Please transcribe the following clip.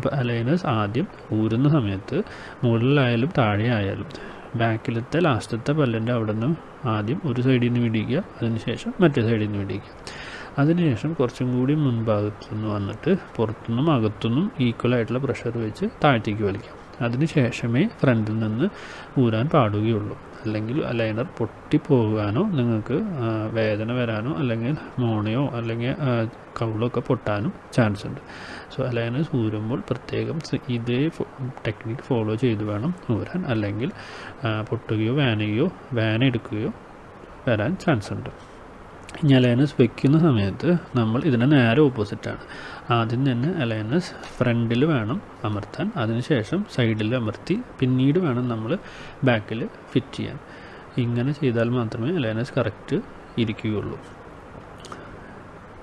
അപ്പോൾ അലൈനേഴ്സ് ആദ്യം ഊരുന്ന സമയത്ത് മുകളിലായാലും താഴെ ആയാലും ബാക്കിലത്തെ ലാസ്റ്റത്തെ പല്ലിൻ്റെ അവിടെ നിന്ന് ആദ്യം ഒരു സൈഡിൽ നിന്ന് പിടിക്കുക, അതിനുശേഷം മറ്റേ സൈഡിൽ നിന്ന് പിടിക്കുക. അതിനുശേഷം കുറച്ചും കൂടി മുൻഭാഗത്തുനിന്ന് വന്നിട്ട് പുറത്തുനിന്നും അകത്തുനിന്നും ഈക്വലായിട്ടുള്ള പ്രഷർ വെച്ച് താഴത്തേക്ക് വലിക്കാം. അതിന് ശേഷമേ ഫ്രണ്ടിൽ നിന്ന് ഊരാൻ പാടുകയുള്ളൂ. അല്ലെങ്കിൽ അലൈനർ പൊട്ടിപ്പോകാനോ നിങ്ങൾക്ക് വേദന വരാനോ അല്ലെങ്കിൽ മോണയോ അല്ലെങ്കിൽ കവിളൊക്കെ പൊട്ടാനും ചാൻസ് ഉണ്ട്. സോ അലൈനേഴ്സ് ഊരുമ്പോൾ പ്രത്യേകം ഇതേ ടെക്നിക്ക് ഫോളോ ചെയ്ത് വേണം ഊരാൻ, അല്ലെങ്കിൽ പൊട്ടുകയോ വേന എടുക്കുകയോ വരാൻ ചാൻസ് ഉണ്ട്. ഇനി അലൈനേഴ്സ് വെക്കുന്ന സമയത്ത് നമ്മൾ ഇതിന് നേരെ ഓപ്പോസിറ്റാണ്. ആദ്യം തന്നെ അലൈനേഴ്സ് ഫ്രണ്ടിൽ വേണം അമർത്താൻ, അതിനുശേഷം സൈഡിൽ അമർത്തി പിന്നീട് വേണം നമ്മൾ ബാക്കിൽ ഫിറ്റ് ചെയ്യാൻ. ഇങ്ങനെ ചെയ്താൽ മാത്രമേ അലൈനേഴ്സ് കറക്റ്റ് ഇരിക്കുകയുള്ളൂ.